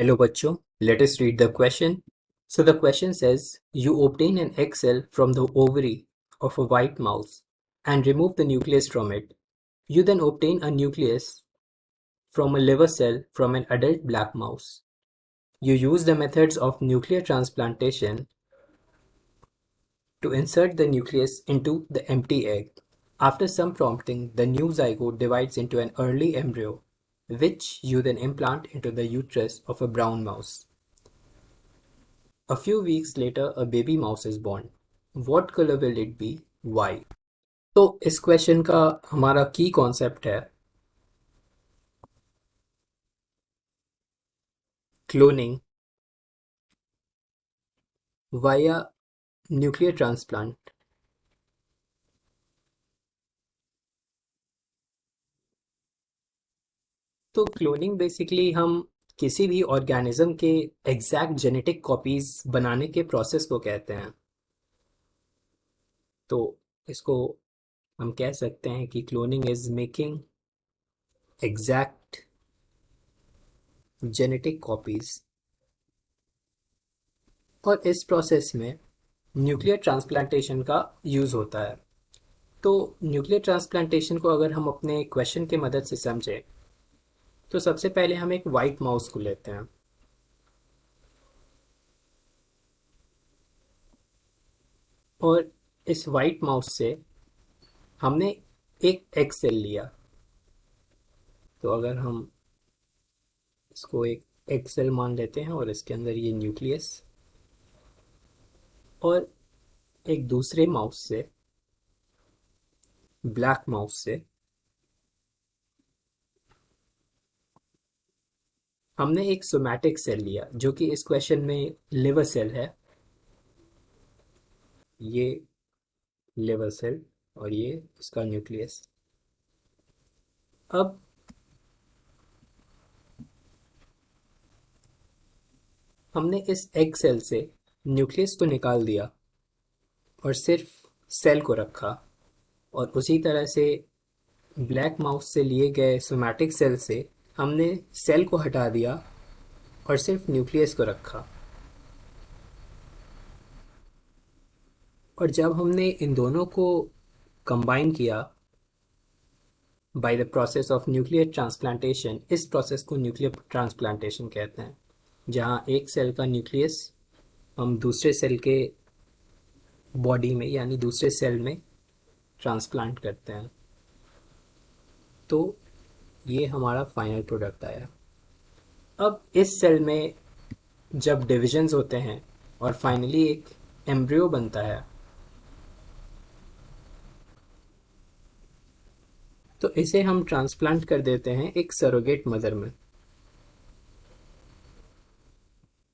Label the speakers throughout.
Speaker 1: Hello bachcho, let us read the question. So the question says, you obtain an egg cell from the ovary of a white mouse and remove the nucleus from it. You then obtain a nucleus from a liver cell from an adult black mouse. You use the methods of nuclear transplantation to insert the nucleus into the empty egg. After some prompting, the new zygote divides into an early embryo, which you then implant into the uterus of a brown mouse. A few weeks later, a baby mouse is born. What color will it be? Why? तो इस question का हमारा की concept है cloning via nuclear transplant. तो cloning basically हम किसी भी ऑर्गेनिज्म के एग्जैक्ट जेनेटिक कॉपीज बनाने के प्रोसेस को कहते हैं. तो इसको हम कह सकते हैं कि cloning is making exact genetic copies. और इस प्रोसेस में न्यूक्लियर ट्रांसप्लांटेशन का यूज़ होता है. तो न्यूक्लियर ट्रांसप्लांटेशन को अगर हम अपने क्वेश्चन की मदद से समझें तो सबसे पहले हम एक वाइट माउस को लेते हैं और इस वाइट माउस से हमने एक एग सेल लिया. तो अगर हम इसको एक एग सेल मान लेते हैं और इसके अंदर ये न्यूक्लियस, और एक दूसरे माउस से, ब्लैक माउस से हमने एक सोमैटिक सेल लिया जो कि इस क्वेश्चन में लिवर सेल है. ये लिवर सेल और ये उसका न्यूक्लियस. अब हमने इस एग सेल से न्यूक्लियस को निकाल दिया और सिर्फ सेल को रखा, और उसी तरह से ब्लैक माउस से लिए गए सोमैटिक सेल से हमने सेल को हटा दिया और सिर्फ न्यूक्लियस को रखा. और जब हमने इन दोनों को कंबाइन किया by the process of nuclear transplantation, इस प्रोसेस को न्यूक्लियर ट्रांसप्लांटेशन कहते हैं, जहाँ एक सेल का न्यूक्लियस हम दूसरे सेल के बॉडी में यानी दूसरे सेल में ट्रांसप्लांट करते हैं. तो ये हमारा फाइनल प्रोडक्ट आया. अब इस सेल में जब डिविजन्स होते हैं और फाइनली एक एम्ब्रियो बनता है, तो इसे हम ट्रांसप्लांट कर देते हैं एक सरोगेट मदर में.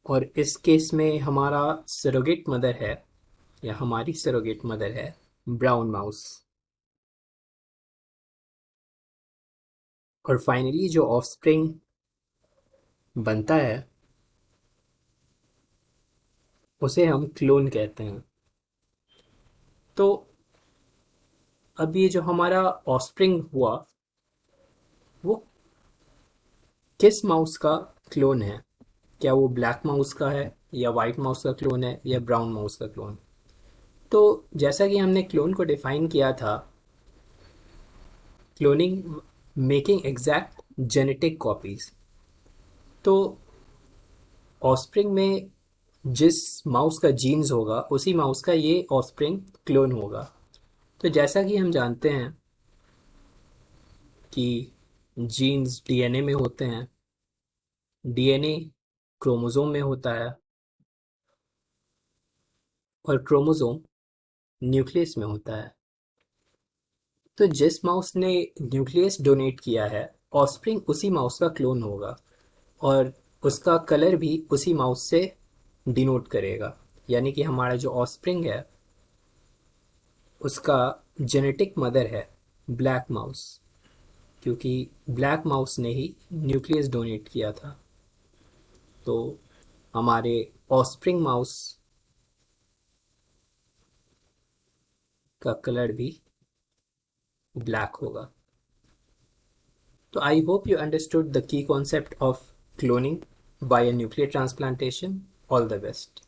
Speaker 1: और इस केस में हमारा सरोगेट मदर है या हमारी सरोगेट मदर है ब्राउन माउस. और फाइनली जो ऑफस्प्रिंग बनता है उसे हम क्लोन कहते हैं. तो अब ये जो हमारा ऑफस्प्रिंग हुआ वो किस माउस का क्लोन है? क्या वो ब्लैक माउस का है या वाइट माउस का क्लोन है या ब्राउन माउस का क्लोन? तो जैसा कि हमने क्लोन को डिफाइन किया था, cloning making exact genetic copies. तो ऑफस्प्रिंग में जिस माउस का जीन्स होगा उसी माउस का ये ऑफस्प्रिंग क्लोन होगा. तो जैसा कि हम जानते हैं कि जीन्स डीएनए में होते हैं, डीएनए क्रोमोसोम में होता है और क्रोमोसोम न्यूक्लियस में होता है. तो जिस माउस ने न्यूक्लियस डोनेट किया है, ऑफस्प्रिंग उसी माउस का क्लोन होगा और उसका कलर भी उसी माउस से डिनोट करेगा. यानी कि हमारा जो ऑफस्प्रिंग है उसका जेनेटिक मदर है ब्लैक माउस, क्योंकि ब्लैक माउस ने ही न्यूक्लियस डोनेट किया था. तो हमारे ऑफस्प्रिंग माउस का कलर भी ब्लैक होगा. तो I hope you understood the key concept of cloning. by a nuclear transplantation. All the best.